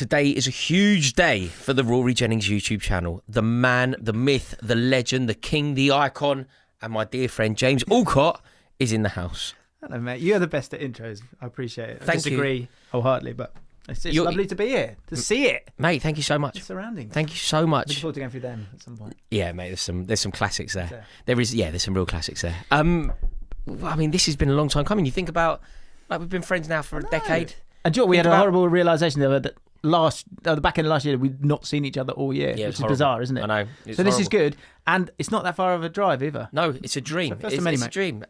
today is a huge day for the Rory Jennings YouTube channel. The man, the myth, the legend, the king, the icon, and my dear friend James Allcott is in the house. Hello, mate. You're the best at intros. I appreciate it. I Thank you. disagree wholeheartedly, but it's lovely to be here, to see it. Mate, thank you so much. The surroundings. Thank you so much. Looking forward to going through them at some point. Yeah, mate, there's some classics there. There's some real classics there. I mean, this has been a long time coming. You think about, like, we've been friends now for a decade. And we had a horrible realisation that the back end of last year, we'd not seen each other all year, which is bizarre, isn't it? I know. So this is good, and it's not that far of a drive either. No, it's a dream. It's a dream.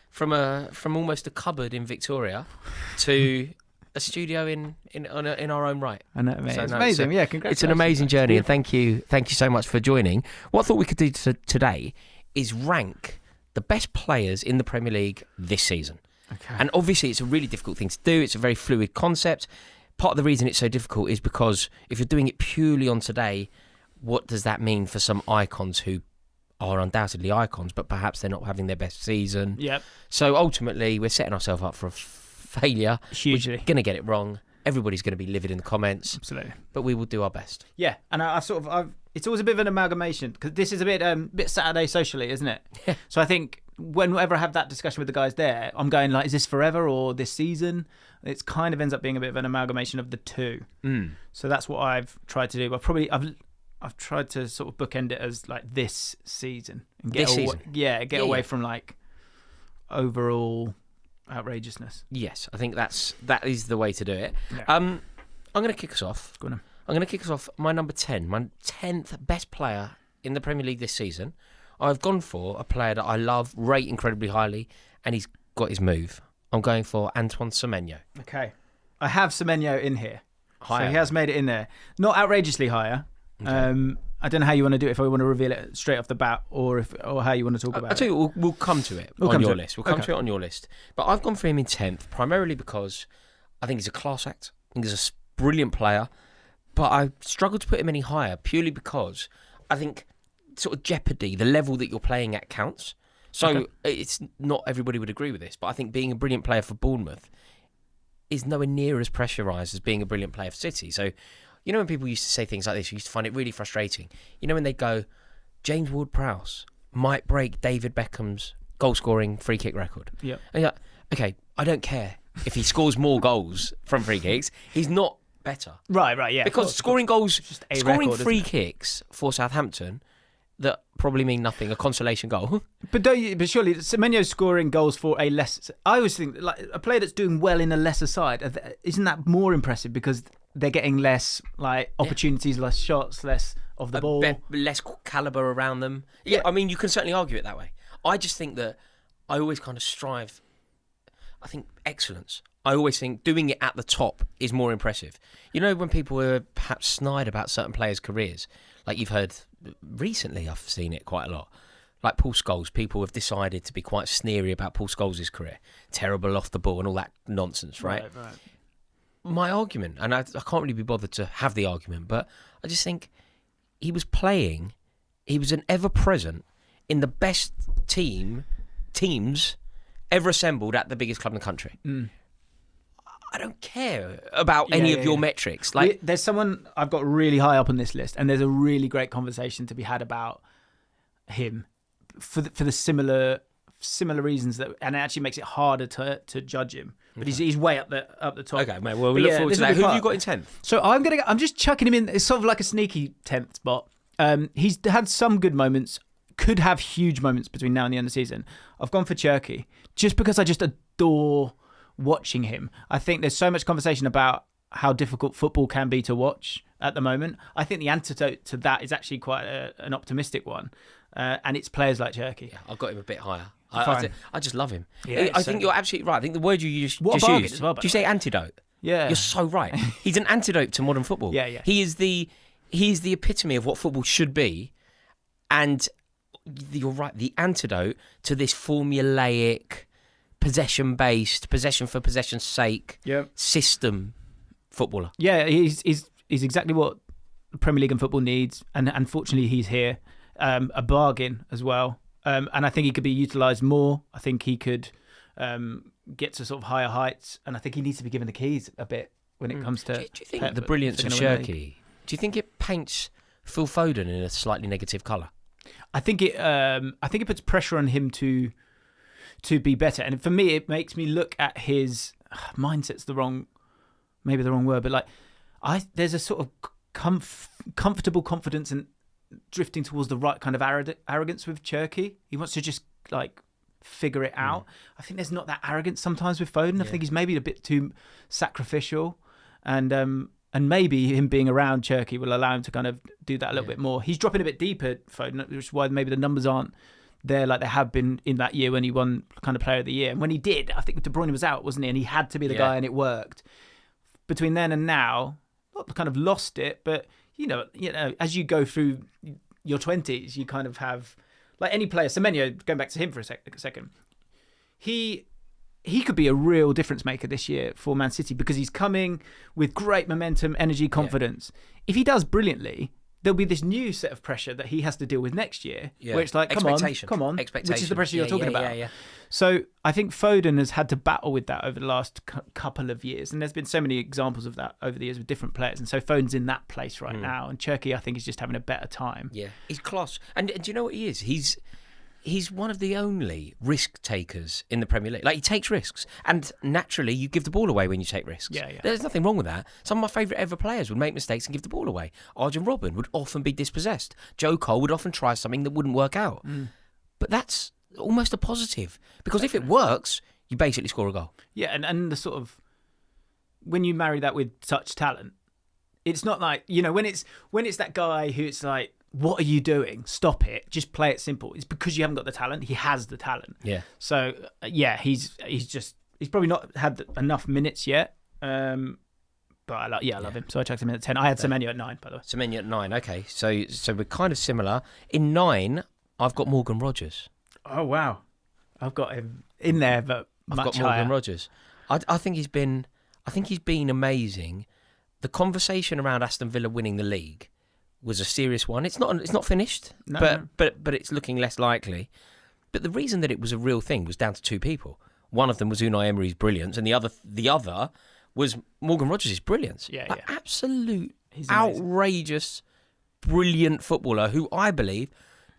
From almost a cupboard in Victoria to a studio in our own right. I know, mate. So, it's amazing. Congratulations. It's an amazing journey, and thank you so much for joining. What I thought we could do today is rank the best players in the Premier League this season. Okay. And obviously, it's a really difficult thing to do. It's a very fluid concept. Part of the reason it's so difficult is because if you're doing it purely on today, what does that mean for some icons who are undoubtedly icons, but perhaps they're not having their best season? Yep. So ultimately, we're setting ourselves up for a failure. Hugely. We're going to get it wrong. Everybody's going to be livid in the comments. Absolutely. But we will do our best. Yeah, and it's always a bit of an amalgamation because this is a bit Saturday socially, isn't it? Yeah. So I think whenever I have that discussion with the guys there, I'm going like, is this forever or this season? It kind of ends up being a bit of an amalgamation of the two. So that's what I've tried to do. I've tried to sort of bookend it as like this season and get away from like overall outrageousness. Yes, I think that is the way to do it. Yeah. I'm going to kick us off. Go on. I'm going to kick us off. My number 10, my 10th best player in the Premier League this season. I've gone for a player that I love, rate incredibly highly, and he's got his move. I'm going for Antoine Semenyo. Okay. I have Semenyo in here. Higher. So he has made it in there. Not outrageously higher. Okay. I don't know how you want to do it, if I want to reveal it straight off the bat or how you want to talk about it. I'll tell you, we'll come to it on your list. We'll come to it on your list. But I've gone for him in 10th, primarily because I think he's a class act. I think he's a brilliant player. But I struggle to put him any higher purely because I think sort of jeopardy, the level that you're playing at counts. So it's not everybody would agree with this, but I think being a brilliant player for Bournemouth is nowhere near as pressurised as being a brilliant player for City. So, you know, when people used to say things like this, you used to find it really frustrating. You know, when they go, James Ward-Prowse might break David Beckham's goal-scoring free kick record. Yeah. And you're like, okay, I don't care if he scores more goals from free kicks. He's not better. Right, yeah. Because scoring free kicks for Southampton that probably mean nothing, a consolation goal. But surely Semenyo's scoring goals for a less. I always think like a player that's doing well in a lesser side, isn't that more impressive because they're getting less like opportunities, less shots, less of the ball, less caliber around them. Yeah, I mean you can certainly argue it that way. I just think that I always kind of strive. I think excellence. I always think doing it at the top is more impressive. You know, when people were perhaps snide about certain players' careers, like you've heard recently, I've seen it quite a lot. Like Paul Scholes, people have decided to be quite sneery about Paul Scholes' career. Terrible off the ball and all that nonsense, right? Right. My argument, and I can't really be bothered to have the argument, but I just think he was an ever-present in the best teams ever assembled at the biggest club in the country. I don't care about any of your metrics. Like, there's someone I've got really high up on this list, and there's a really great conversation to be had about him for the similar reasons and it actually makes it harder to judge him. But he's way up the top. Okay, mate. Well, we look forward to that. Who have you got in 10th? So I'm just chucking him in. It's sort of like a sneaky 10th spot. He's had some good moments. Could have huge moments between now and the end of the season. I've gone for Cherki just because I just adore watching him. I think there's so much conversation about how difficult football can be to watch at the moment. I think the antidote to that is actually quite an optimistic one, and it's players like Cherki. Yeah, I've got him a bit higher. I just love him. Yeah, I think you're absolutely right. I think the word you just used, as well, did you say antidote? Yeah. You're so right. He's an antidote to modern football. Yeah. He is the epitome of what football should be, and you're right, the antidote to this formulaic, possession-based, possession for possession's sake system footballer. Yeah, he's exactly what the Premier League and football needs, and unfortunately he's here. A bargain as well. And I think he could be utilised more. I think he could get to sort of higher heights, and I think he needs to be given the keys a bit when it comes to. Do you think the brilliance of Cherki? Do you think it paints Phil Foden in a slightly negative colour? I think it puts pressure on him to be better, and for me, it makes me look at his mindset's maybe the wrong word, but like there's a sort of comfortable confidence and drifting towards the right kind of arrogance with Cherki. He wants to just like figure it out. I think there's not that arrogance sometimes with Foden. I think he's maybe a bit too sacrificial, and maybe him being around Cherki will allow him to kind of do that a little bit more. He's dropping a bit deeper, Foden, which is why maybe the numbers aren't there like they have been in that year when he won kind of Player of the Year. And when he did, I think De Bruyne was out, wasn't he? And he had to be the guy, and it worked. Between then and now, not kind of lost it, but you know, as you go through your 20s, you kind of have like any player. Semenyo, going back to him for a second, he could be a real difference maker this year for Man City because he's coming with great momentum, energy, confidence. If he does brilliantly, there'll be this new set of pressure that he has to deal with next year, where it's like, come on, which is the pressure you're talking about. Yeah. So I think Foden has had to battle with that over the last couple of years, and there's been so many examples of that over the years with different players, and so Foden's in that place right now, and Cherki, I think, is just having a better time. Yeah, he's class. And do you know what he is? He's one of the only risk takers in the Premier League. Like, he takes risks. And naturally, you give the ball away when you take risks. Yeah. There's nothing wrong with that. Some of my favourite ever players would make mistakes and give the ball away. Arjen Robben would often be dispossessed. Joe Cole would often try something that wouldn't work out. But that's almost a positive. Because if it works, you basically score a goal. Yeah, and the sort of... When you marry that with such talent, it's not like... You know, when it's that guy who it's like, what are you doing? Stop it. Just play it simple. It's because you haven't got the talent. He has the talent. Yeah. So, he's probably not had enough minutes yet. But I love him. So I chucked him in at 10. I had Semenyo at 9, by the way. Semenyo at 9. Okay. So we're kind of similar. In 9, I've got Morgan Rogers. Oh, wow. I've got him in there, but I've much got higher. Morgan Rogers. I think he's been amazing. The conversation around Aston Villa winning the league was a serious one. It's not finished, but it's looking less likely. But the reason that it was a real thing was down to two people. One of them was Unai Emery's brilliance, and the other was Morgan Rogers' brilliance. Absolute, outrageous, brilliant footballer who I believe.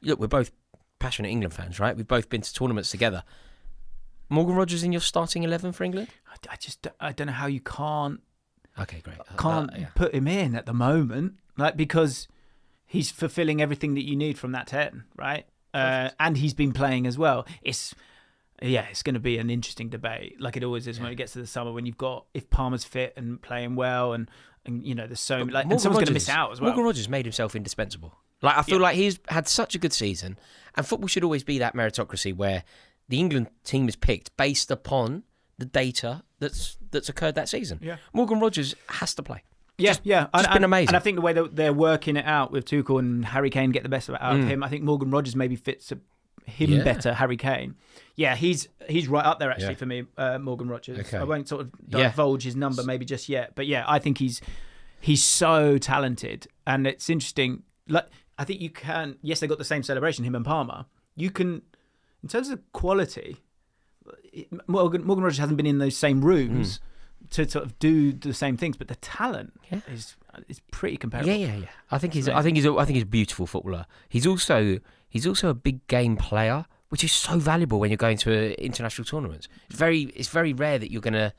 Look, we're both passionate England fans, right? We've both been to tournaments together. Morgan Rogers in your starting 11 for England? I don't know how you can't. Okay, great. Put him in at the moment, like, because he's fulfilling everything that you need from that 10, right? And he's been playing as well. It's going to be an interesting debate, like it always is when it gets to the summer, when you've got, if Palmer's fit and playing well, and you know, there's so like, and someone's going to miss out as well. Morgan Rogers made himself indispensable. Like, I feel like he's had such a good season, and football should always be that meritocracy where the England team is picked based upon the data that's occurred that season. Yeah. Morgan Rogers has to play. It's been amazing. And I think the way that they're working it out with Tuchel and Harry Kane get the best out of him, I think Morgan Rogers maybe fits him better, Harry Kane. Yeah, he's right up there actually for me, Morgan Rogers. Okay. I won't sort of divulge his number maybe just yet, but yeah, I think he's so talented, and it's interesting. Like, I think you can. Yes, they got the same celebration, him and Palmer. You can, in terms of quality, Morgan Rogers hasn't been in those same rooms to sort of do the same things, but the talent is pretty comparable. Yeah. I think he's a beautiful footballer. He's also a big game player, which is so valuable when you're going to international tournaments. It's very rare that you're gonna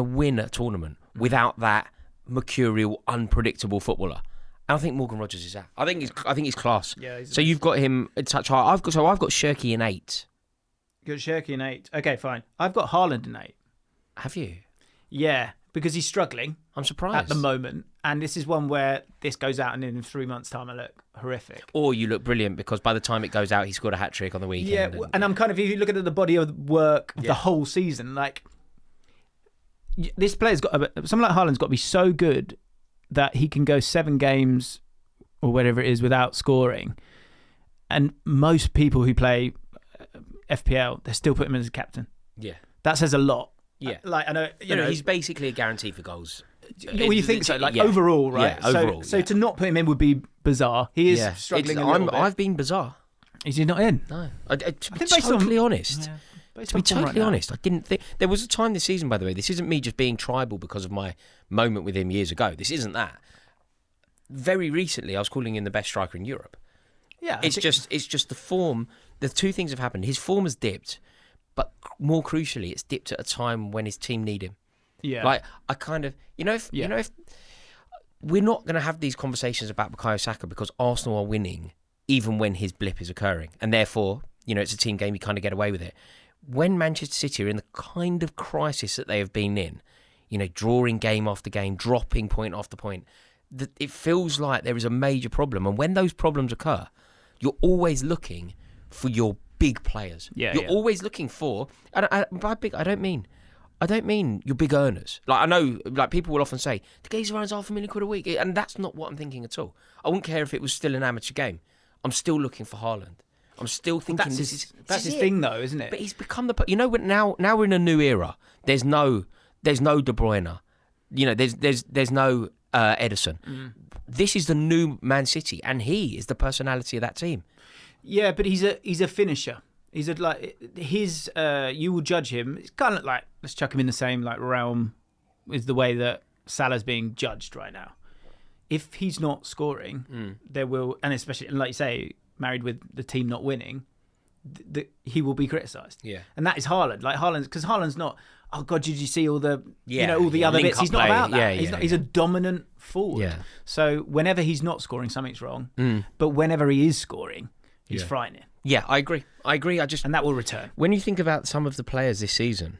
win a tournament without that mercurial, unpredictable footballer. And I think Morgan Rogers is that. I think he's class. Yeah. So you've got him a touch high. I've got Cherki in 8. Good, Cherki in 8. Okay, fine. I've got Haaland in 8. Have you? Yeah, because he's struggling. I'm surprised at the moment, and this is one where this goes out, and in 3 months' time, I look horrific. Or you look brilliant because by the time it goes out, he scored a hat trick on the weekend. Yeah, and I'm kind of, if you look at the body of work of the whole season, like, this player's got someone like Haaland's got to be so good that he can go 7 games or whatever it is without scoring, and most people who play FPL, they still put him as a captain. Yeah, that says a lot. Yeah, like, I know, you know, he's basically a guarantee for goals. Well, you think so? Like, overall, right? Yeah, overall. So to not put him in would be bizarre. He is struggling a little bit. I've been bizarre. Is he not in? No, to be totally honest. Yeah. To be totally honest, I didn't think... There was a time this season, by the way, this isn't me just being tribal because of my moment with him years ago. This isn't that. Very recently, I was calling him the best striker in Europe. Yeah. It's just the form. The two things have happened. His form has dipped, but more crucially, it's dipped at a time when his team need him. Yeah. Like, I kind of... if we're not going to have these conversations about Bukayo Saka because Arsenal are winning even when his blip is occurring. And therefore, it's a team game, you kind of get away with it. When Manchester City are in the kind of crisis that they have been in, drawing game after game, dropping point after point, it feels like there is a major problem. And when those problems occur, you're always looking for your big players. You're always looking for... And by big, I don't mean your big earners. Like, I know, like, people will often say, the geezer earns £500,000 a week. And that's not what I'm thinking at all. I wouldn't care if it was still an amateur game. I'm still looking for Haaland. I'm still thinking that's his thing, though, isn't it? But he's become now we're in a new era. There's no De Bruyne. There's no Ederson. This is the new Man City, and he is the personality of that team. Yeah, but he's a finisher. He's you will judge him. It's kind of like, let's chuck him in the same realm is the way that Salah's being judged right now. If he's not scoring, there will, and especially, and like you say, married with the team not winning, he will be criticised. Yeah, and that is Haaland. Like because Haaland's not. Oh God, did you see all the all the other bits? He's not about that. He's a dominant forward. Yeah. So whenever he's not scoring, something's wrong. But whenever he is scoring, he's frightening. Yeah, I agree. And that will return. When you think about some of the players this season,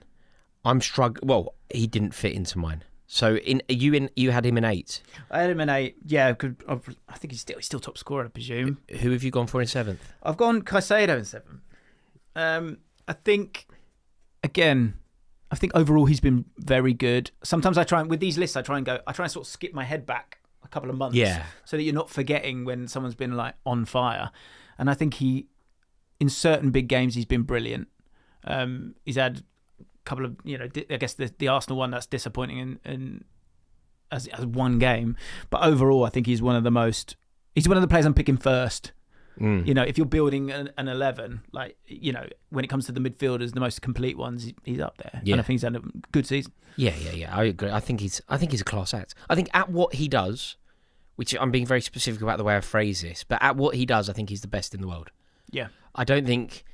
I'm struggling. Well, he didn't fit into mine. So you had him in 8. I had him in 8. Yeah, I think he's still top scorer, I presume. Who have you gone for in 7th? I've gone Caicedo in 7th. I think overall he's been very good. Sometimes with these lists I try and sort of skip my head back a couple of months, so that you're not forgetting when someone's been like on fire. And I think in certain big games he's been brilliant. He's had couple of, I guess the Arsenal one that's disappointing in as one game, but overall I think he's one of the players I'm picking first. If you're building an 11, when it comes to the midfielders, the most complete ones, he's up there. And I think he's had a good season. Yeah. I agree. I think he's a class act. I think at what he does, which I'm being very specific about the way I phrase this, but at what he does, I think he's the best in the world. Yeah. I don't think...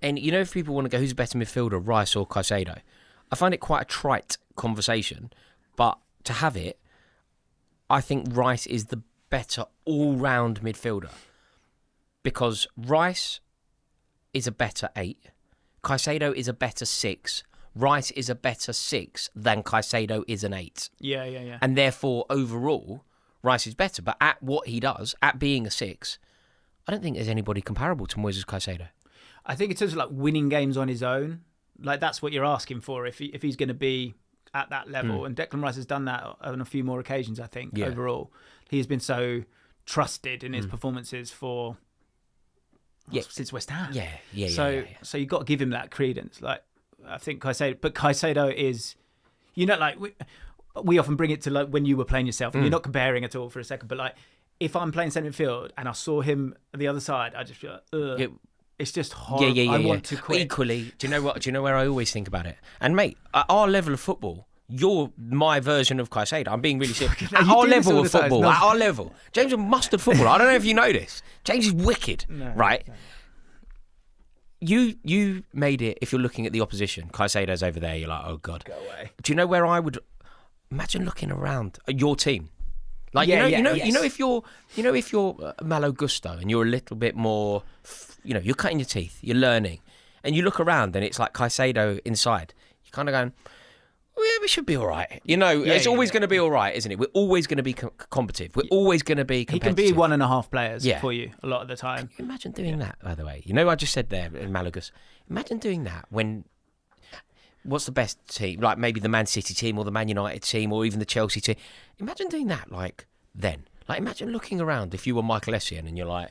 And, if people want to go, who's a better midfielder, Rice or Caicedo? I find it quite a trite conversation, but to have it, I think Rice is the better all-round midfielder. Because Rice is a better 8, Caicedo is a better 6, Rice is a better 6 than Caicedo is an 8. Yeah. And therefore, overall, Rice is better. But at what he does, at being a 6, I don't think there's anybody comparable to Moises Caicedo. I think in terms of winning games on his own, that's what you're asking for if he's going to be at that level. And Declan Rice has done that on a few more occasions, I think, overall. He has been so trusted in his performances since West Ham. Yeah. So you've got to give him that credence. I think Caicedo is, we often bring it to when you were playing yourself, and you're not comparing at all for a second, but if I'm playing centre midfield and I saw him on the other side, I just feel like, ugh. It's just horrible. Yeah. I want to quit. Equally, do you know what? Do you know where I always think about it? And mate, at our level of football, you're my version of Caicedo. I'm being really serious. At our level of football, at our level, James is a mustard footballer. I don't know if you know this. James is wicked, right? No. You made it. If you're looking at the opposition, Caicedo's over there. You're like, oh God, go away. Do you know where I would imagine looking around your team? If you're Malo Gusto and you're a little bit more, you're cutting your teeth, you're learning, and you look around and it's like Caicedo inside. You're kind of going, we should be all right. It's always going to be all right, isn't it? We're always going to be competitive. We're always going to be competitive. He can be 1.5 players for you a lot of the time. Can you imagine doing that, by the way? I just said there in Malagas, imagine doing that when... What's the best team? Like maybe the Man City team or the Man United team or even the Chelsea team. Imagine doing that then. Imagine looking around if you were Michael Essien and you're like,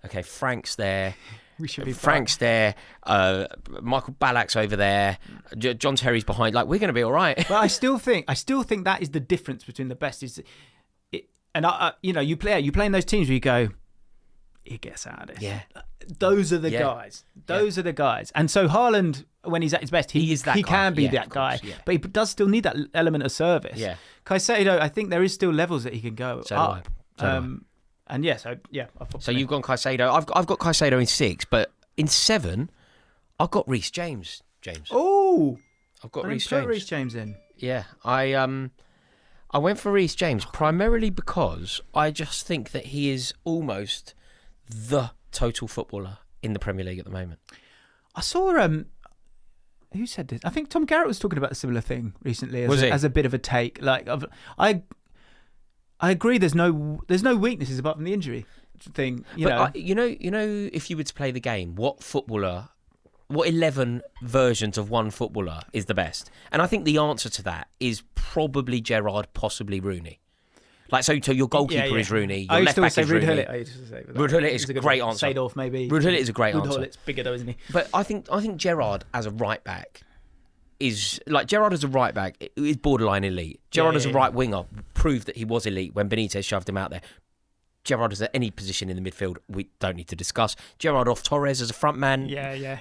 okay, Frank's there. We should be Frank's there. Michael Ballack's over there. John Terry's behind. We're going to be all right. But I still think that is the difference between the best. You play in those teams where you go, he gets out of this. Yeah. those are the guys. Those are the guys. And so Haaland, when he's at his best, he can be that guy. Course, but he does still need that element of service. Yeah. Caicedo, I think there is still levels that he can go up. And So you've gone Caicedo. I've got Caicedo in 6, but in 7, I've got Reece James. Oh, I've got Reece put James. Reece James in. Yeah, I went for Reece James primarily because I just think that he is almost the total footballer in the Premier League at the moment. I saw who said this? I think Tom Garrett was talking about a similar thing recently as a bit of a take. Like I agree. There's no weaknesses apart from the injury thing. You know, if you were to play the game, what 11 versions of one footballer is the best? And I think the answer to that is probably Gerrard, possibly Rooney. Like, so your goalkeeper is Rooney, your left back is Rooney. Ruud Gullit is a great answer. Seedorf, maybe. Ruud Gullit is a great answer. Ruud Gullit's bigger though, isn't he? But I think Gerrard as a right back is borderline elite. Gerrard as a right winger proved that he was elite when Benitez shoved him out there. Gerrard is at any position in the midfield we don't need to discuss. Gerrard off Torres as a front man.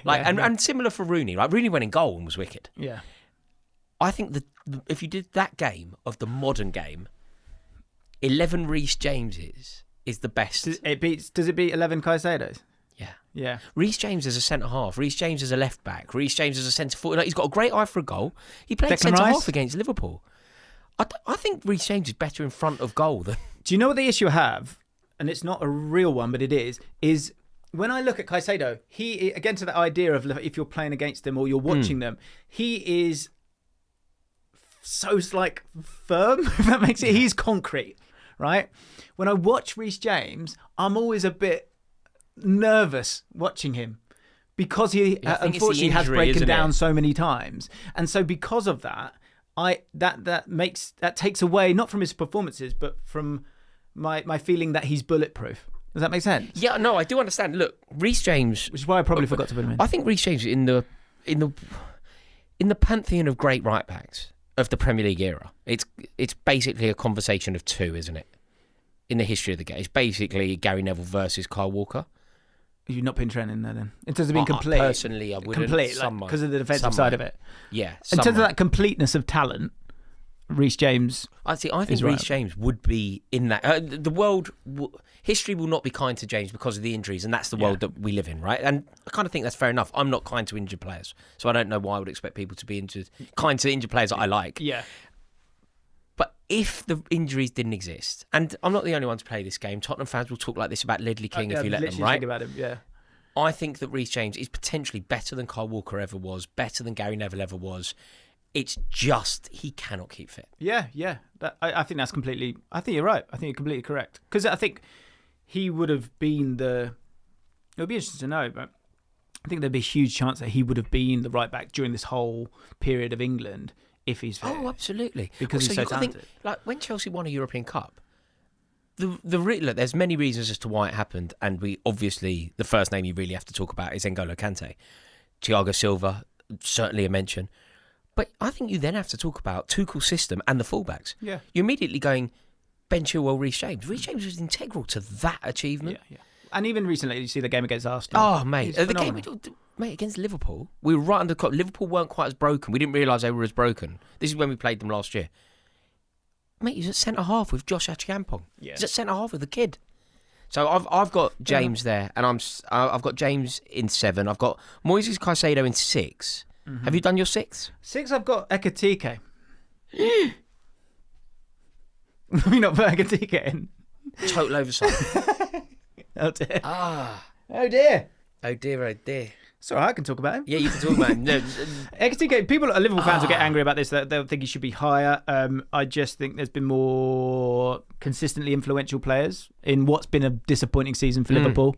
And similar for Rooney. Like Rooney went in goal and was wicked. Yeah. I think that if you did that game of the modern game, 11 Reece Jameses is the best. Does it beat 11 Caicedos? Yeah. Reece James as a centre half. Reece James as a left back. Reece James as a centre forward. Like, he's got a great eye for a goal. He played centre half against Liverpool. I think Reece James is better in front of goal than. Do you know what the issue I have? And it's not a real one, but it is when I look at Caicedo, he, again, to that idea of if you're playing against them or you're watching them, he is so, like, firm, if that makes it. He's concrete, right? When I watch Reece James, I'm always a bit nervous watching him because he unfortunately has broken down so many times. And so because of that, that takes away, not from his performances, but from my feeling that he's bulletproof. Does that make sense? Yeah, no, I do understand. Look, Reece James, which is why I probably forgot to put him in. I think Reece James in the pantheon of great right backs of the Premier League era. It's basically a conversation of two, isn't it? In the history of the game, it's basically Gary Neville versus Kyle Walker. You're not putting Trent in there then? In terms of being complete? Personally, I wouldn't. Complete, because of the defensive side of it. Yeah. In terms of that completeness of talent, Reece James. I think Reece James would be in that. History will not be kind to James because of the injuries, and that's the world that we live in, right? And I kind of think that's fair enough. I'm not kind to injured players, so I don't know why I would expect people to be kind to injured players that I like. Yeah. But if the injuries didn't exist, and I'm not the only one to play this game, Tottenham fans will talk like this about Ledley King if you let them, right? About him, yeah. I think that Reece James is potentially better than Kyle Walker ever was, better than Gary Neville ever was. It's just he cannot keep fit. Yeah. I think that's completely. I think you're right. I think you're completely correct. Because I think he would have been the. It would be interesting to know, but I think there'd be a huge chance that he would have been the right back during this whole period of England if he's fit. Oh, absolutely. Because he's so talented. Think, like when Chelsea won a European Cup, look, there's many reasons as to why it happened, and the first name you really have to talk about is N'Golo Kante. Thiago Silva, certainly a mention. But I think you then have to talk about Tuchel's system and the fullbacks. Yeah. You're immediately going, Ben Chilwell, Reece James. Reece James was integral to that achievement. Yeah. And even recently, you see the game against Arsenal. Oh, mate. The game against Liverpool, we were right under the clock. Liverpool weren't quite as broken. We didn't realise they were as broken. This is when we played them last year. Mate, he's at centre-half with Josh Achiampong. Yeah. He's at centre-half with the kid. So I've got James there, and I've got James in 7. I've got Moises Caicedo in 6. Mm-hmm. Have you done your 6? 6, I've got Ekitike. Have you not put Ekitike in? Total oversight. Oh dear. Oh dear. Oh dear. It's all right, I can talk about him. Yeah, you can talk about him. No. Ekitike, Liverpool fans will get angry about this. They'll think he should be higher. I just think there's been more consistently influential players in what's been a disappointing season for Liverpool.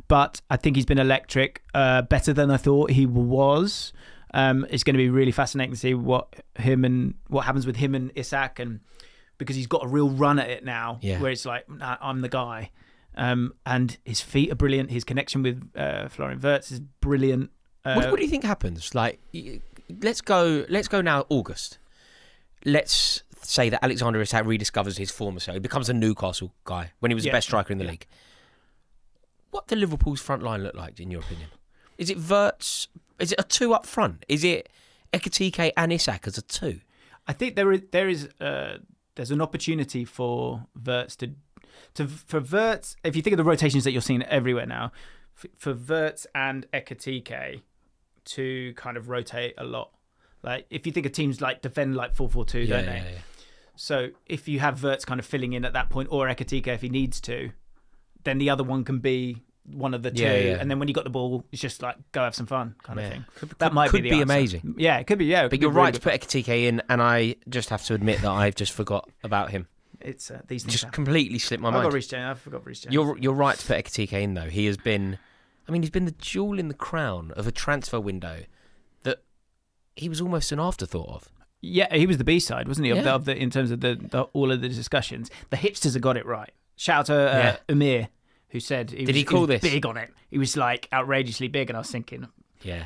But I think he's been electric, better than I thought he was. It's going to be really fascinating to see what happens with him and Isak, and because he's got a real run at it now, where it's like, nah, I'm the guy. And his feet are brilliant. His connection with Florian Wirtz is brilliant. What do you think happens? Like, let's go now. August. Let's say that Alexander Isak rediscovers his former self. He becomes a Newcastle guy when he was the best striker in the league. What does Liverpool's front line look like, in your opinion? Is it Wirtz? Is it a 2 up front? Is it Ekitike and Isak as a 2? I think there's an opportunity for Wirtz for Wirtz. If you think of the rotations that you're seeing everywhere now, for Wirtz and Ekitike to kind of rotate a lot. Like if you think of teams like defend like 4-4-2, don't they? Yeah. So if you have Wirtz kind of filling in at that point, or Ekitike if he needs to, then the other one can be one of the two, and then when you got the ball, it's just like go have some fun kind of thing. That might be the answer. Amazing. Yeah, it could be. Yeah, but you're right to put Ekitike in, and I just have to admit that I've just forgot about him. It's these things just completely slipped my mind. I forgot Reece James. You're right to put Ekitike in though. He has been, he's been the jewel in the crown of a transfer window that he was almost an afterthought of. Yeah, he was the B-side, wasn't he? Of the in terms of the all of the discussions, the hipsters have got it right. Shout out to Amir, who said he was big on it. He was like outrageously big, and I was thinking,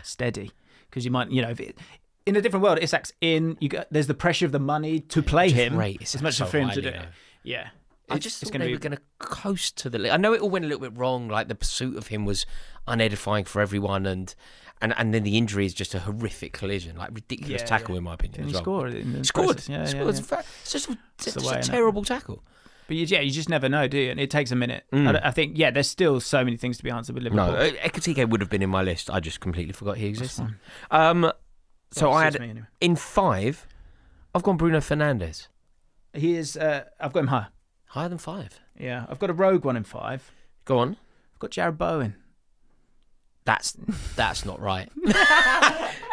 steady, because you might, if in a different world, Isak's in. There's the pressure of the money to play him as much as for him to do it. Yeah, I just thought they were going to coast to the league. I know it all went a little bit wrong. Like the pursuit of him was unedifying for everyone, and then the injury is just a horrific collision, like ridiculous tackle in my opinion. He scored. Scored. Yeah. It's just a terrible tackle. But you just never know, do you? And it takes a minute. I think, there's still so many things to be answered with Liverpool. No, Ekitike would have been in my list. I just completely forgot he existed. So I had, in 5, I've gone Bruno Fernandes. He is, I've got him higher. Higher than 5? Yeah, I've got a rogue one in 5. Go on. I've got Jared Bowen. That's not right.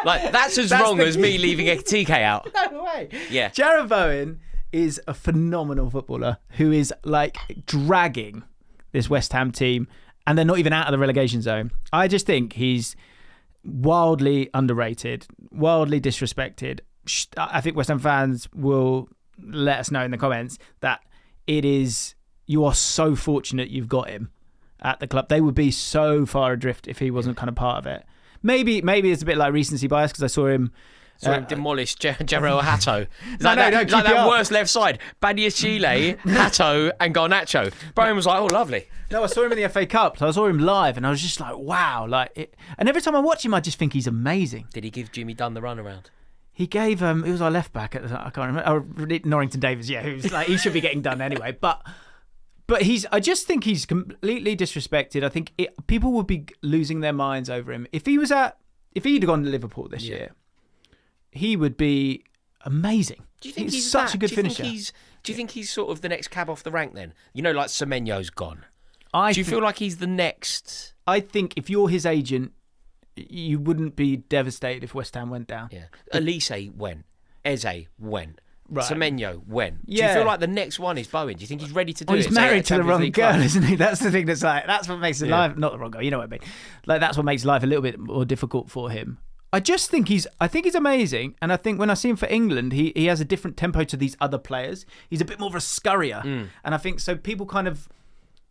Like that's as wrong as me leaving Ekitike out. No way. Yeah. Jared Bowen is a phenomenal footballer who is like dragging this West Ham team, and they're not even out of the relegation zone. I just think he's wildly underrated, wildly disrespected. I think West Ham fans will let us know in the comments that you are so fortunate you've got him at the club. They would be so far adrift if he wasn't kind of part of it. Maybe it's a bit like recency bias because I saw him demolish Jarrell Hato. That worst left side. Badiashile, Hato and Garnacho. Brian was like, oh, lovely. No, I saw him in the FA Cup. So I saw him live and I was just like, wow. And every time I watch him, I just think he's amazing. Did he give Jimmy Dunn the runaround? He gave, it was our left back, I can't remember, Norrington Davies, who's like, he should be getting done anyway. But I just think he's completely disrespected. I think people would be losing their minds over him. If he'd gone to Liverpool this year, he would be amazing. Do you think he's such a good finisher? Do you think he's sort of the next cab off the rank then? Like Semenyo's gone. Do you feel like he's the next? I think if you're his agent, you wouldn't be devastated if West Ham went down. Yeah. Elise went. Eze went. Right. Semenyo went. Do you feel like the next one is Bowen? Do you think he's ready to do it? He's married to the wrong girl, isn't he? That's the thing that's what makes life, not the wrong girl, you know what I mean? Like that's what makes life a little bit more difficult for him. I think he's amazing, and I think when I see him for England, he has a different tempo to these other players. He's a bit more of a scurrier, and I think so people kind of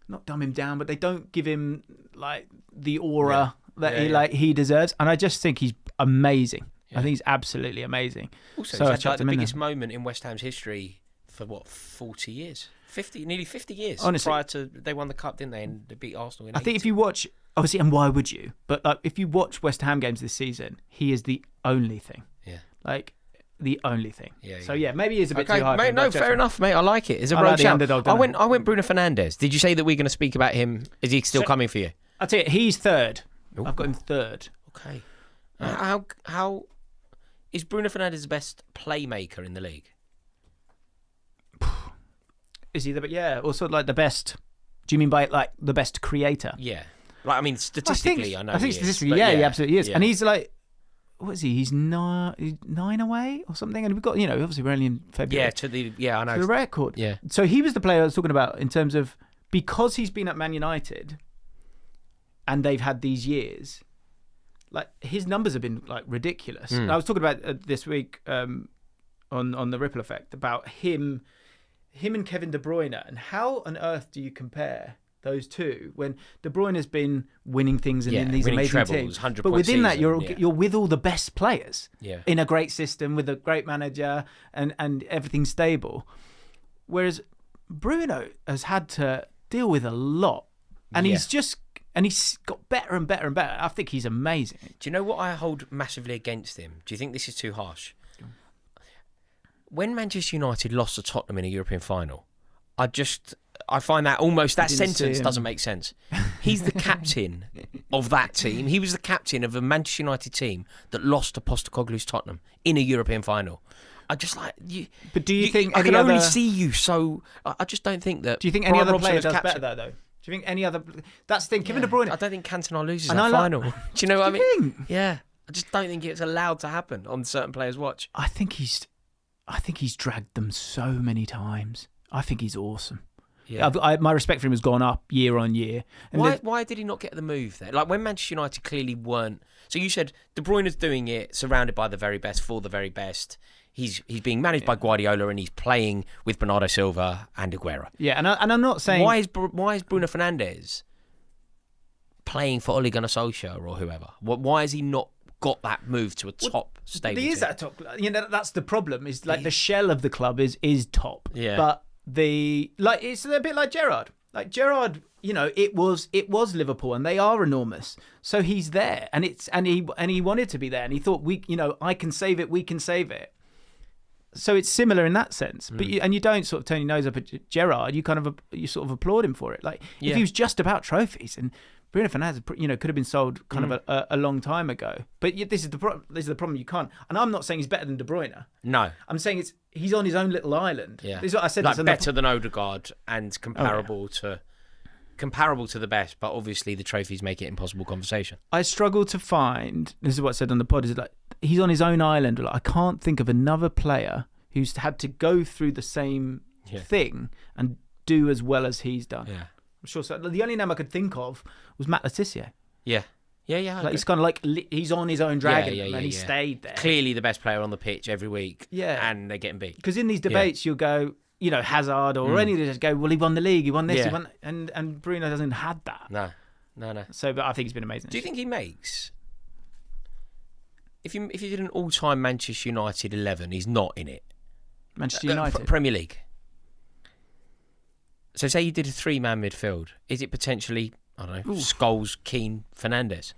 not dumb him down, but they don't give him like the aura that he deserves, and I just think he's amazing. I think he's absolutely amazing. Also, so it's like the biggest moment in West Ham's history for 40 years? Nearly 50 years. Honestly, prior to they won the cup, didn't they? And they beat Arsenal. I think if you watch, obviously, and why would you? But if you watch West Ham games this season, he is the only thing. Yeah. Like the only thing. Yeah. So maybe he's a bit too high. Mate, no, fair enough, mate. I like it. It's a road shout. I went Bruno Fernandes. Did you say that we're going to speak about him? Is he still coming for you? I'll tell you, he's third. Ooh. I've got him third. Okay. How is Bruno Fernandes the best playmaker in the league? Is he or sort of like the best? Do you mean by like the best creator? Yeah. Like statistically, I know. I think statistically, he absolutely is. Yeah. And he's like, what is he? He's 9 away or something. And we've got, obviously we're only in February. I know. To the record. Yeah. So he was the player I was talking about in terms of because he's been at Man United, and they've had these years. Like his numbers have been like ridiculous. I was talking about this week on the Ripple Effect about him and Kevin De Bruyne, and how on earth do you compare those two when De Bruyne has been winning things and in these amazing trebles, teams, but within that you're with all the best players in a great system with a great manager and everything's stable. Whereas Bruno has had to deal with a lot, and he's just And he's got better and better and better. I think he's amazing. Do you know what I hold massively against him? Do you think this is too harsh? When Manchester United lost to Tottenham in a European final, I find that that sentence doesn't make sense. He's the captain of that team. He was the captain of a Manchester United team that lost to Postecoglou's Tottenham in a European final. I just like you. But do you think I can only see you, so I just don't think that. Do you think any other player does better though? Do you think any other? That's the thing. Kevin De Bruyne. I don't think Cantona loses that final. Do you know what I mean? Yeah, I just don't think it's allowed to happen on certain players' watch. I think he's dragged them so many times. I think he's awesome. Yeah. My respect for him has gone up year on year. And why did he not get the move there? Like when Manchester United clearly weren't. So you said De Bruyne is doing it, surrounded by the very best, for the very best. He's being managed by Guardiola and he's playing with Bernardo Silva and Aguero. Yeah, and I'm not saying why is Bruno Fernandes playing for Ole Gunnar Solskjaer or whoever? Why has he not got that move to a top stable? He is at a top. That's the problem. Is like the shell of the club is top. Yeah, but it's a bit like Gerrard. Like Gerrard, it was Liverpool and they are enormous. So he's there and he wanted to be there and he thought I can save it. We can save it. So it's similar in that sense, but you don't sort of turn your nose up at Gerrard. You sort of applaud him for it. Like if he was just about trophies, and Bruno Fernandes, could have been sold kind of a long time ago. But this is the problem. You can't. And I'm not saying he's better than De Bruyne. No, I'm saying he's on his own little island. Yeah, this is what I said. Like better than Odegaard and comparable to the best, but obviously the trophies make it impossible conversation. I struggle to find. This is what I said on the pod. Is like he's on his own island. Like, I can't think of another player who's had to go through the same thing and do as well as he's done. Yeah, I'm sure. So the only name I could think of was Matt Letizia. Yeah. Like he's kind of like he's on his own dragon and he stayed there. Clearly the best player on the pitch every week. Yeah, and they're getting beat. Because in these debates you'll go, Hazard or any of these go, well, he won the league, he won this, he won, and Bruno hasn't had that. No. So, but I think he's been amazing. Do you think he makes? If you did an all-time Manchester United 11, he's not in it. Manchester United Premier League. So say you did a 3-man midfield, is it potentially Scholes, Keane, Fernandes?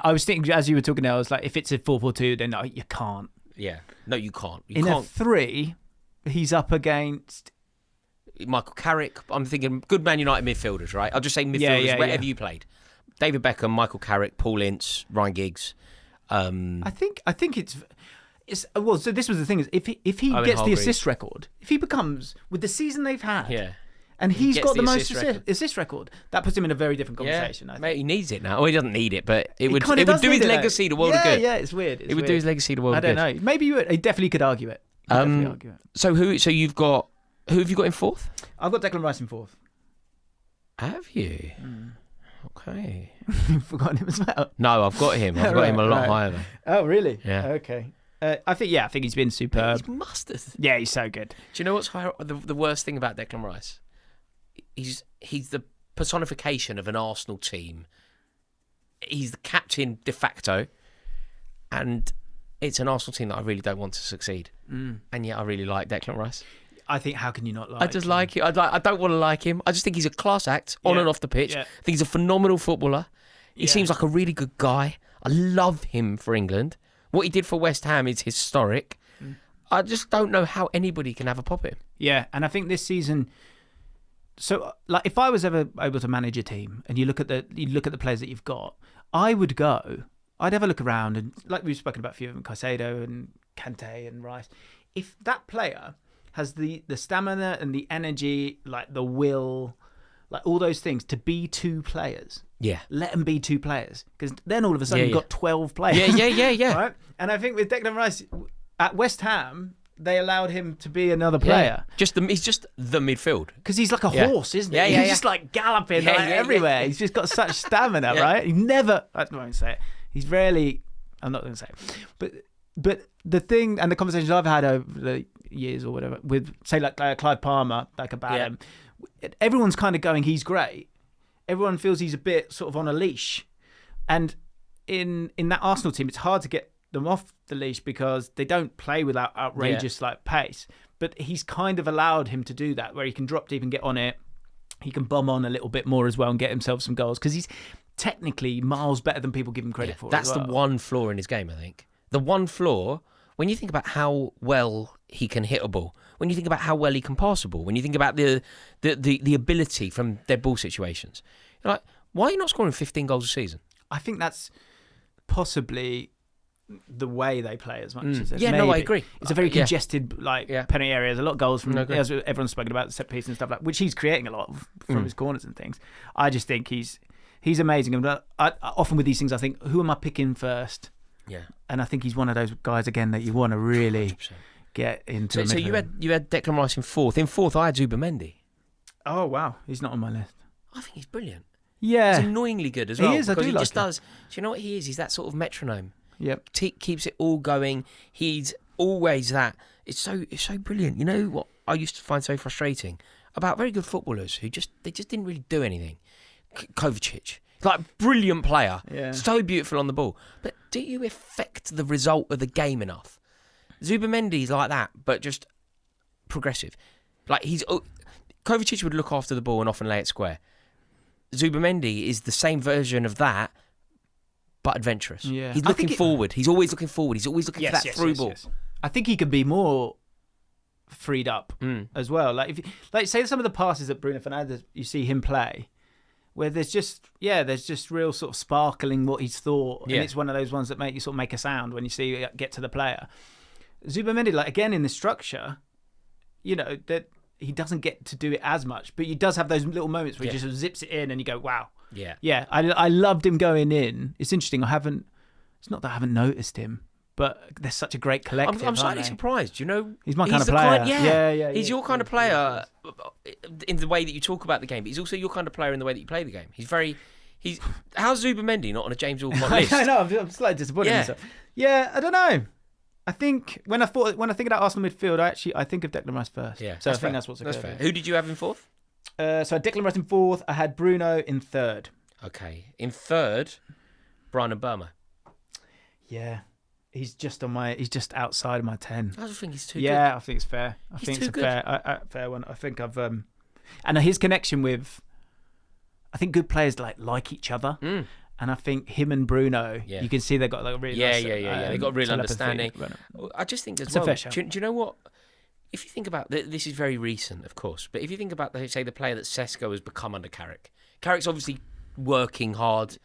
I was thinking as you were talking now, I was like, if it's a 4-4-2, then no, you can't. Yeah, no, you can't. In a 3, he's up against Michael Carrick. I'm thinking good Man United midfielders, right? I'll just say midfielders wherever you played. David Beckham, Michael Carrick, Paul Ince, Ryan Giggs. I think it's well. So this was the thing: is if he Owen gets Hargreaves. the assist record, if he becomes with the season they've had, and He he's got the gets most assist record, that puts him in a very different conversation. Yeah, mate, he needs it now. Well, he doesn't need it, but it would do his it, legacy the world of good. Yeah, it's weird. It would do his legacy the world of good. I don't know. Maybe he definitely could argue it. So who have you got in fourth? I've got Declan Rice in fourth. Have you? Okay. You've forgotten him as well. No, I've got him. I've got him a lot higher though. Oh, really? Yeah. Okay. I think he's been superb. He's mustard. Yeah, he's so good. Do you know what's the worst thing about Declan Rice? He's the personification of an Arsenal team. He's the captain de facto, and it's an Arsenal team that I really don't want to succeed. And yet I really like Declan Rice. I think, how can you not like him? I just like him. I don't want to like him. I just think he's a class act on and off the pitch. Yeah. I think he's a phenomenal footballer. He seems like a really good guy. I love him for England. What he did for West Ham is historic. I just don't know how anybody can have a pop at him. Yeah, and I think this season. So, like, if I was ever able to manage a team, and you look at the players that you've got, I'd have a look around, and like we've spoken about a few of them, Caicedo and Kante and Rice. If that player has the stamina and the energy, like the will, like all those things, to be 2 players. Yeah. Let them be 2 players. Because then all of a sudden you've got 12 players. Yeah. Right? And I think with Declan Rice, at West Ham, they allowed him to be another player. Yeah. He's just the midfield. Because he's like a horse, isn't he? Yeah, He's just like galloping everywhere. He's just got such stamina, right? He never, I won't say it. He's rarely, I'm not going to say it. But the thing, and the conversations I've had over the years or whatever, with, say, like Clive Palmer, like about him, everyone's kind of going, he's great. Everyone feels he's a bit sort of on a leash. And in that Arsenal team, it's hard to get them off the leash because they don't play without outrageous like pace. But he's kind of allowed him to do that, where he can drop deep and get on it. he can bomb on a little bit more as well and get himself some goals because he's technically miles better than people give him credit for. That's the one flaw in his game, I think. The one flaw, when you think about how well he can hit a ball, when you think about how well he can pass a ball, when you think about the ability from dead ball situations, you're like, why are you not scoring 15 goals a season? I think that's possibly the way they play as much as I agree. It's a very congested penalty area. There's a lot of goals from as everyone's spoken about the set piece and stuff like, which he's creating a lot of from his corners and things. I just think he's amazing. And often with these things, I think, who am I picking first? Yeah, and I think he's one of those guys again that you want to really 100%. Get into. So you had Declan Rice in fourth. In fourth, I had Zubamendi. Oh wow, he's not on my list. I think he's brilliant. Yeah, he's annoyingly good as well. He is. I do like him. Do you know what he is? He's that sort of metronome. Yep. Keeps it all going. He's always that. It's so brilliant. You know what I used to find so frustrating about very good footballers who just didn't really do anything. Kovacic, like brilliant player, so beautiful on the ball, but do you affect the result of the game enough? Zubamendi's like that, but just progressive. Like Kovacic would look after the ball and often lay it square. Zubamendi is the same version of that, but adventurous. Yeah. He's looking forward. He's always looking forward. He's always looking for that through ball. Yes. I think he could be more freed up as well. Like say some of the passes that Bruno Fernandes, you see him play, where there's just real sort of sparkling what he's thought, and it's one of those ones that make you sort of make a sound when you see it get to the player. Zubamendi, like again in the structure, that he doesn't get to do it as much, but he does have those little moments where he just sort of zips it in, and you go, "Wow." Yeah. I loved him going in. It's interesting. It's not that I haven't noticed him, but they're such a great collective. I'm slightly surprised. He's my kind of player. He's your kind of player in the way that you talk about the game, but he's also your kind of player in the way that you play the game. How's Zubamendi not on a James Allcott list? I know. I'm slightly disappointed in myself. Yeah, I don't know. I think when I think about Arsenal midfield, I think of Declan Rice first. Yeah, so I think that's what's occurred. That's fair. Who did you have in fourth? So I had Declan Rice in fourth. I had Bruno in third. Okay, in third, Brian Mbeumo. Yeah, he's just outside of my 10. I just think he's too good. Yeah, I think it's fair. I think it's a fair one. I think I've and his connection with, I think good players like each other. And I think him and Bruno, you can see they've got like a really they got real understanding. I just think as well. Do you know what? If you think about this, is very recent, of course, but if you think about the player that Sesko has become under Carrick's obviously working hard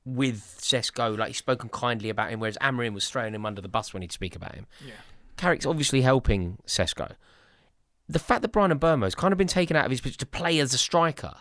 with Sesko. Like he's spoken kindly about him, whereas Amorim was throwing him under the bus when he'd speak about him. Yeah. Carrick's obviously helping Sesko. The fact that Brian Mbeumo has kind of been taken out of his position to play as a striker,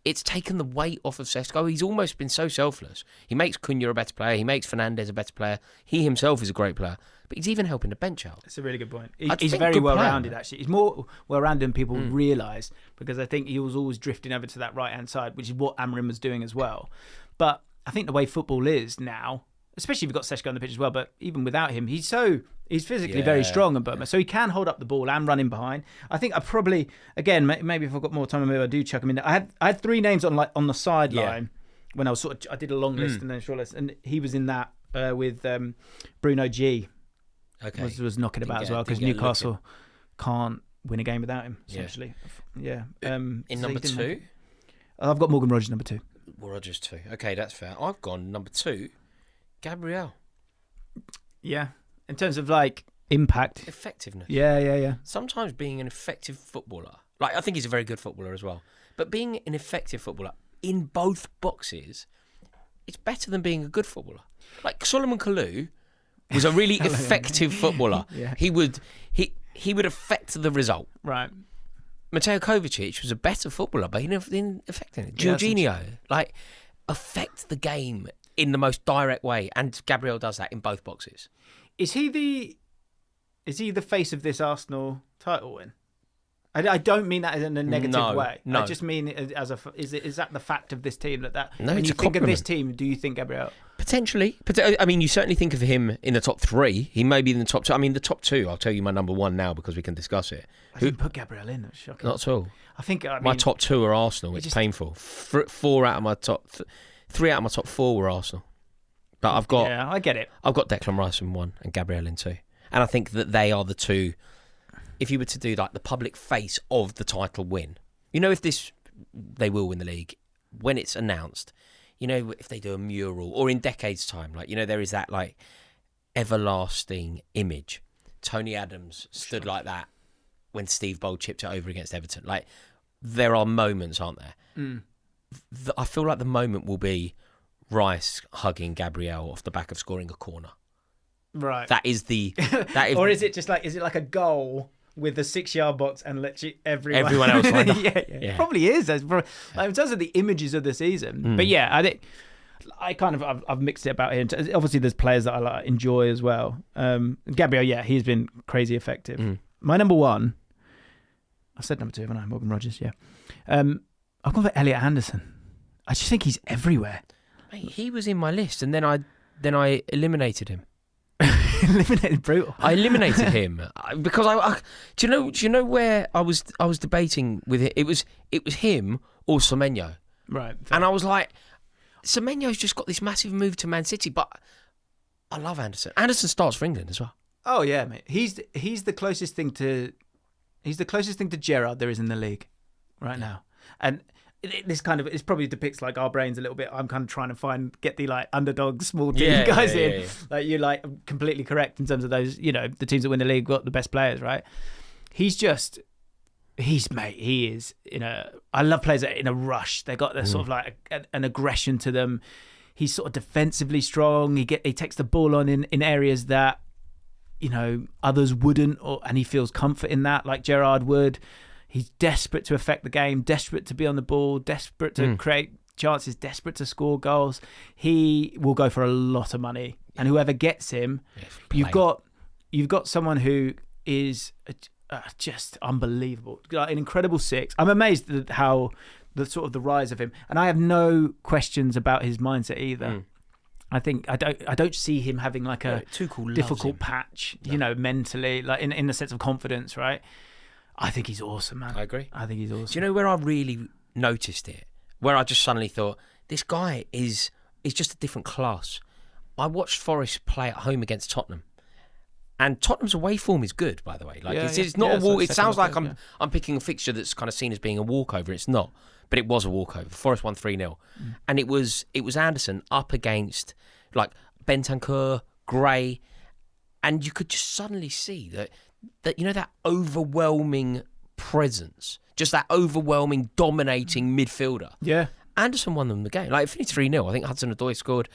it's taken the weight off of Sesko. He's almost been so selfless. He makes Cunha a better player. He makes Fernandes a better player. He himself is a great player. But he's even helping the bench out. That's a really good point. He's very well-rounded, actually. He's more well-rounded than people realise, because I think he was always drifting over to that right-hand side, which is what Amorim was doing as well. But I think the way football is now, especially if you've got Sesko on the pitch as well, but even without him, he's physically very strong, and so he can hold up the ball and run in behind. I think I probably, again, maybe if I've got more time, maybe I do chuck him in. I had three names on the sideline when I did a long list and then a short list, and he was in that with Bruno G. Okay, was knocking about as well, because Newcastle can't win a game without him. Essentially, in number two, I've got Morgan Rogers number 2. Rogers 2. Okay, that's fair. I've gone number 2, Gabriel. Yeah. In terms of like impact, effectiveness. Yeah. Sometimes being an effective footballer, like I think he's a very good footballer as well, but being an effective footballer in both boxes, it's better than being a good footballer. Like Solomon Kalou was a really effective footballer. Yeah. He would affect the result. Right. Mateo Kovacic was a better footballer, but he didn't affect it. Jorginho, affect the game in the most direct way, and Gabriel does that in both boxes. Is he the face of this Arsenal title win? I don't mean that in a negative way. No. I just mean is that the fact of this team that no, when you think of this team, do you think Gabriel? Potentially. I mean, you certainly think of him in the top 3. He may be in the top 2. I mean, the top 2, I'll tell you my number 1 now because we can discuss it. I didn't put Gabriel in. That's shocking. Not at all. I think my top 2 are Arsenal. It's painful. 3 out of my top 4 were Arsenal. But I've got... Yeah, I get it. I've got Declan Rice in 1 and Gabriel in 2. And I think that they are the 2... If you were to do like the public face of the title win, if this they will win the league. When it's announced, you know, if they do a mural or in decades' time, like, you know, there is that like everlasting image. Tony Adams stood like that when Steve Bold chipped it over against Everton. Like, there are moments, aren't there? I feel like the moment will be Rice hugging Gabriel off the back of scoring a corner. Right. That is the... Or is it like a goal with the 6-yard box and literally everyone else lined up? Yeah. Probably is. Like, in terms of the images of the season. But yeah, I think I've mixed it about here. Obviously, there's players that I enjoy as well. Gabriel, yeah, he's been crazy effective. My number one, I said number two, haven't I? Morgan Rogers, yeah. I've gone for Elliot Anderson. I just think he's everywhere. Mate, he was in my list, and then I eliminated him. Eliminated, brutal. I eliminated him because I do you know where I was debating with it. It was him or Semenyo. Right. Fair. And I was like, Semenyo's just got this massive move to Man City, but I love Anderson. Anderson starts for England as well. Oh yeah, mate. He's the closest thing to Gerrard there is in the league right now. And this kind of, it probably depicts like our brains a little bit. I'm kind of trying to get the like underdog small team guys in. Yeah. Like you're like completely correct in terms of those, you know, the teams that win the league got the best players, right? He is I love players that are in a rush. They got their sort of like an aggression to them. He's sort of defensively strong. He takes the ball on in areas that, you know, others wouldn't, and he feels comfort in that, like Gerrard would. He's desperate to affect the game, desperate to be on the ball, desperate to create chances, desperate to score goals. He will go for a lot of money, and whoever gets him, you've got someone who is just unbelievable, like an incredible six. I'm amazed at how the rise of him, and I have no questions about his mindset either. I think I don't see him having like a difficult patch, you know, mentally, like in the sense of confidence, right? I think he's awesome, man. I agree. I think he's awesome. Do you know where I really noticed it? Where I just suddenly thought, this guy is just a different class. I watched Forest play at home against Tottenham. And Tottenham's away form is good, by the way. Like it's not a walk. It sounds like I'm picking a fixture that's kind of seen as being a walkover. It's not. But it was a walkover. Forest won 3-0. And it was Anderson up against like Bentancur, Gray, and you could just suddenly see that you know, that overwhelming presence, just that overwhelming, dominating midfielder. Yeah. Anderson won them the game. Like, it finished 3-0. I think Hudson-Odoi scored.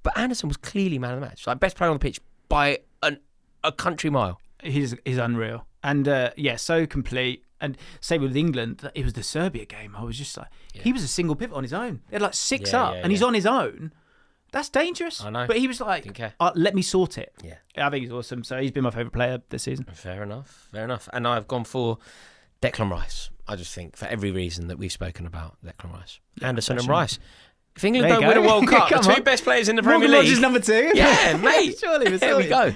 But Anderson was clearly man of the match. Like, best player on the pitch by a country mile. He's unreal. And, so complete. And same with England, it was the Serbia game. I was just like, he was a single pivot on his own. They had like six up, and he's on his own. That's dangerous. I know. But he was like, let me sort it. Yeah. I think he's awesome. So he's been my favourite player this season. Fair enough. And I've gone for Declan Rice. I just think for every reason that we've spoken about, Declan Rice. Anderson and Rice. If England don't win a World Cup, the two best players in the Premier League. Morgan Rogers number 2. Yeah, mate. Surely, there we go.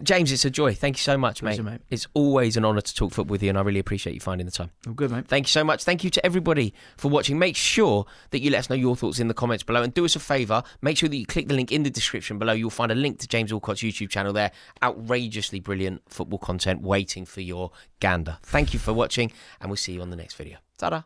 James, it's a joy. Thank you so much, mate. It's always an honour to talk football with you, and I really appreciate you finding the time. I'm good, mate. Thank you so much. Thank you to everybody for watching. Make sure that you let us know your thoughts in the comments below, and do us a favour. Make sure that you click the link in the description below. You'll find a link to James Allcott's YouTube channel there. Outrageously brilliant football content waiting for your gander. Thank you for watching, and we'll see you on the next video. Ta-da.